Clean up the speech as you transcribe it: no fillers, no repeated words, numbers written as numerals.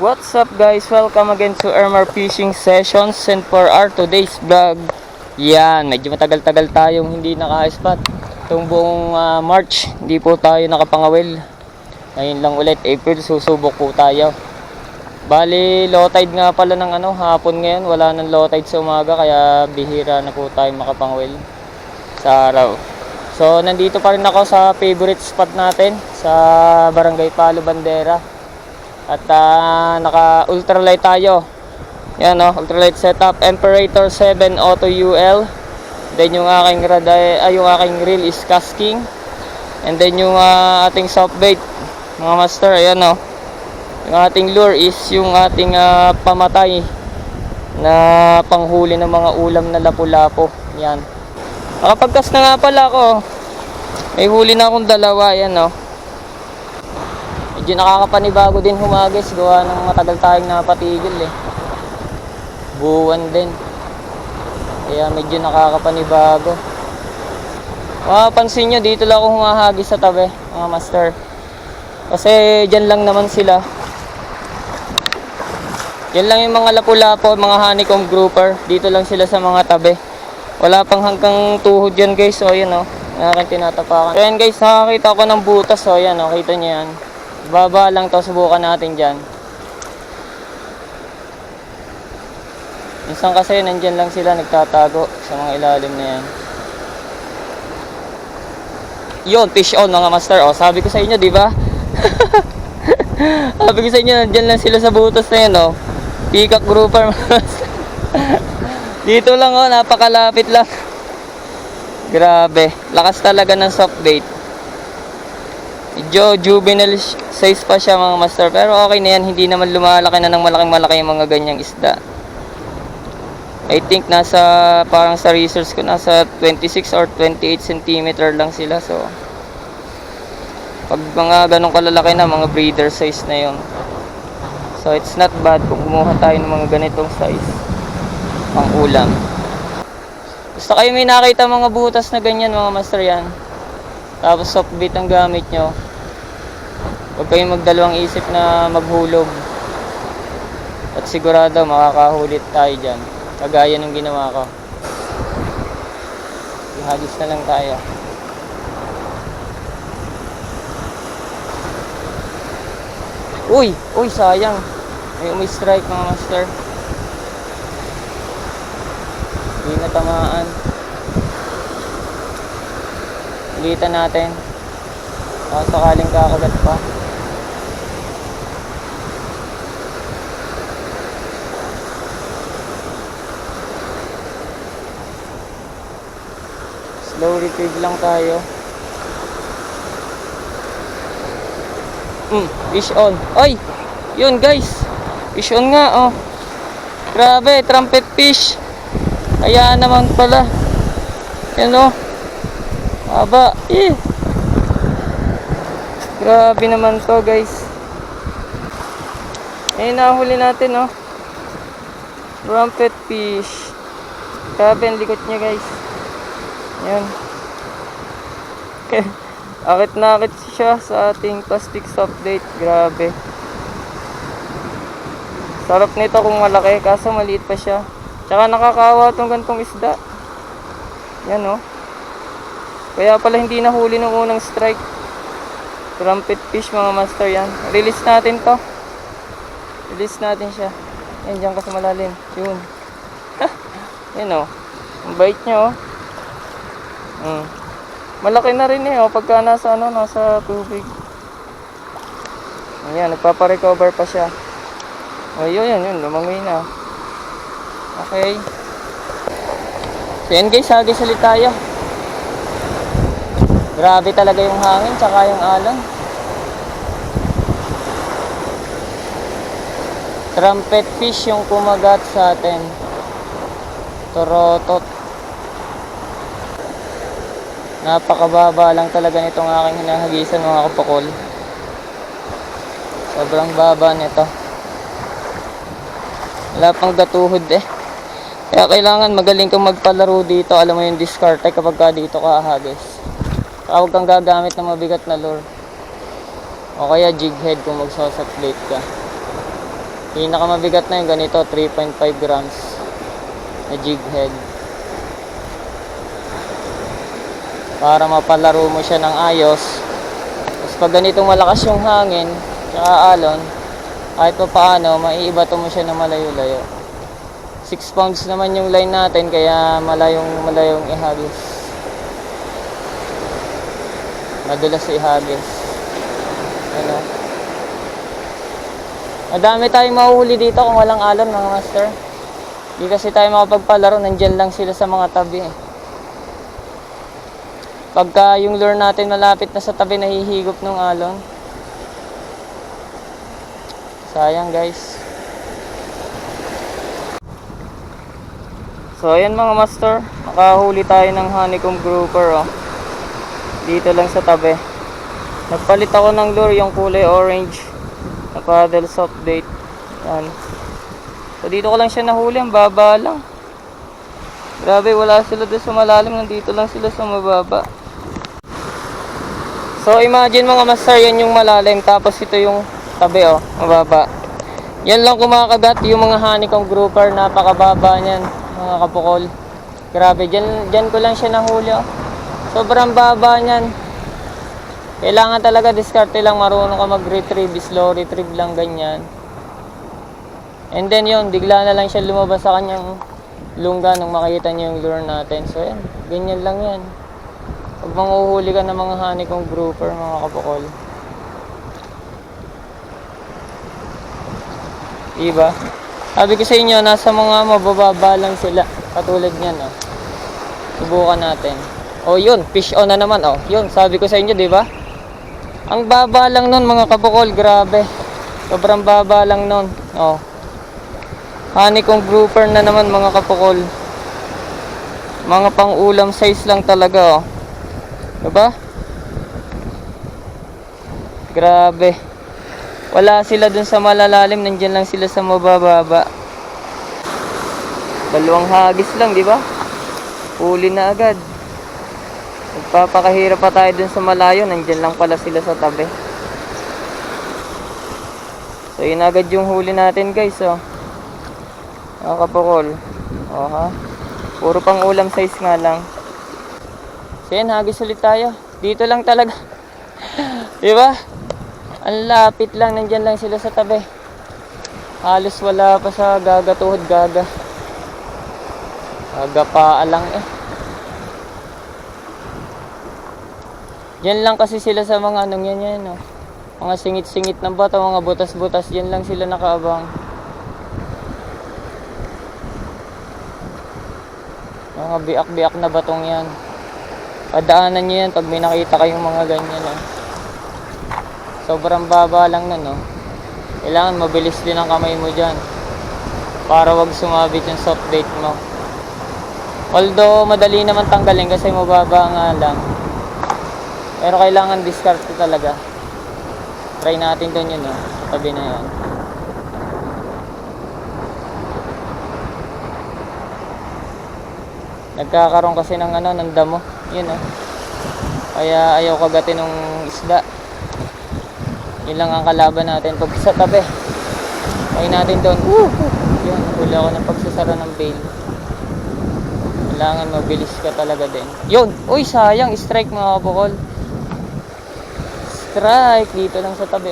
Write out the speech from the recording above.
What's up guys? Welcome again to Ermar Fishing Sessions. And for our today's vlog, yan, medyo matagal-tagal tayong hindi naka-spot. Itong buong March, hindi po tayo nakapangawil. Ngayon lang ulit, April, susubok po tayo. Bali, low tide nga pala ng hapon ngayon. Wala nang low tide sa umaga, kaya bihira na po tayo makapangawil sa araw. So, nandito pa rin ako sa favorite spot natin, sa Barangay Palo Bandera. At naka ultralight tayo. Yan ultralight setup, Imperator 7 Auto UL. Then yung aking rod yung aking reel is casking. And then yung ating soft bait, mga master, ayan yung ating lure is yung ating pamatay na panghuli ng mga ulam na lapu-lapo. Yan. Nakapagkas na nga pala ako. May huli na akong dalawa, yan Medyo nakakapanibago din humagis, gawa ng matagal tayong napatigil buwan din, kaya medyo nakakapanibago. Mapapansin nyo, dito lang ako humahagis sa tabi, mga master, kasi dyan lang naman sila. Yan lang yung mga lapu-lapo, mga honeycomb grouper, dito lang sila sa mga tabi. Wala pang hanggang tuhod yan guys. So yan aking tinatapakan. So yan guys, nakakita ko ng butas. So yan kita nyo yan. Baba lang to, subukan natin dyan. Minsan kasi nandyan lang sila nagtatago sa mga ilalim na yan. Yun, fish on mga master. Sabi ko sa inyo, di ba? Sabi ko sa inyo, nandyan lang sila sa butas na yan peacock grouper. Dito lang napakalapit lang. Grabe, lakas talaga ng soft bait. Medyo juvenile size pa siya mga master, pero okay na yan, hindi naman lumalaki na ng malaking-malaki yung mga ganyang isda. I think nasa, parang sa research ko, nasa 26 or 28 cm lang sila. So pag mga ganong kalalaki na, mga breeder size na yon. So it's not bad kung kumuha tayo ng mga ganitong size pang ulam. Gusto kayo may nakita mga butas na ganyan mga master, yan, tapos soft bait ang gamit nyo, huwag kayong magdalawang isip na maghulog, at sigurado makakahulit tayo dyan, kagaya ng ginawa ko. Ihagis na lang tayo. Uy sayang, may umi-strike mga master, hindi natamaan. Ulitan natin, sakaling kakagat pa. Slow retrieve lang tayo. Fish on. Ay, yun guys, fish on nga grabe, trumpet fish. Kaya naman pala yan haba. Grabe naman to guys. Nahuli natin trumpet fish. Grabe ang likot niya guys. Yan. Akit na akit siya sa ating plastic soft bait. Grabe. Sarap nito kung malaki, kaso maliit pa siya. Tsaka nakakawa tong gantong isda. Yan kaya pala hindi nahuli nung unang strike. Trumpet fish mga master, yan. Release natin to. Release natin siya. Yan, dyan ka sa malalim. Yun. Yan ang bait niya malaki na rin pagka nasa nasa tubig. Ayan, nagpapa-recover pa siya. Yun, lumangoy na. Okay. So yan guys, hagis ulit tayo. Grabe talaga yung hangin tsaka yung alon. Trumpet fish yung kumagat sa atin. Torotot. Napakababa lang talaga nitong aking hinahagisan mga kapakol. Sobrang baba nito. Wala pang datuhod Kaya kailangan magaling kang magpalaro dito. Alam mo yung discarte kapag ka dito ka hagis. Huwag kang gagamit ng mabigat na lure. O kaya jig head kung magsasaplate ka. Pinakamabigat na yung ganito, 3.5 grams na jig head. Para mapalaro mo siya ng ayos. Tapos pag ganitong malakas yung hangin, tsaka alon, kahit pa paano, maiibato mo siya ng malayo-layo. 6 pounds naman yung line natin, kaya malayong ihagis. Madulas ihagis. Ano? Madami tayong mahuhuli dito kung walang alon, mga master. Di kasi tayo makapagpalaro, nandyan lang sila sa mga tabi. Pagka yung lure natin malapit na sa tabi, nahihigop ng alon. Sayang guys. So ayan mga master, nakahuli tayo ng honeycomb grouper dito lang sa tabi. Nagpalit ako ng lure, yung kulay orange na paddle soft bait. Yan. So dito ko lang siya nahuli, ang baba lang. Grabe, wala sila doon sa malalim, nandito lang sila sa mababa. So imagine mga master, yan yung malalim, tapos ito yung tabi mababa. Yan lang kumakagat yung mga honeycomb grouper, napakababa niyan mga kapukol. Grabe, dyan ko lang siya nahuli Sobrang baba niyan. Kailangan talaga diskarte lang, marunong ka mag-retrieve, slow retrieve lang ganyan. And then yun, bigla na lang siya lumabas sa kanyang lungga nung makita niya yung lure natin. So yan, ganyan lang yan. Pag manguhuli ka ng mga honeycomb grouper, mga kapukol. Diba? Sabi ko sa inyo, nasa mga mabababa lang sila. Katulad niyan Subukan natin. Yun, fish on na naman Yun, sabi ko sa inyo, diba? Ang baba lang nun mga kabukol, grabe. Sobrang baba lang nun. Honeycomb grouper na naman mga kapukol. Mga pang-ulam size lang talaga Diba? Grabe. Wala sila dun sa malalalim, nandyan lang sila sa mabababa. Dalawang hagis lang, diba? Huli na agad. Magpapakahirap pa tayo dun sa malayo, nandyan lang pala sila sa tabi. So yun agad yung huli natin guys mga kapukol. Puro pang ulam size nga lang. So yan, hagis ulit tayo. Dito lang talaga. Diba? Ang lapit lang, nandyan lang sila sa tabi. Halos wala pa sa gaga, tuhod gaga. Gaga pa lang Diyan lang kasi sila sa mga yan mga singit-singit ng bato, mga butas-butas, diyan lang sila nakaabang. Mga biak-biak na batong yan. Padaanan nyo yan pag may nakita kayong mga ganyan Sobrang baba lang nun Kailangan mabilis din ang kamay mo dyan para wag sumabit yung soft bait mo. Although madali naman tanggalin kasi mababa nga lang, pero kailangan diskarte talaga. Try natin doon yun tabi na yan. Nagkakaroon kasi ng ng damo yun kaya ayaw kagatin ng isda. Yun lang ang kalaban natin pag sa tabi. Try natin doon. Yun, huli ako ng pagsasara ng bail. Kailangan mabilis ka talaga din. Yun, uy sayang, strike mga kapukol. Strike dito lang sa tabi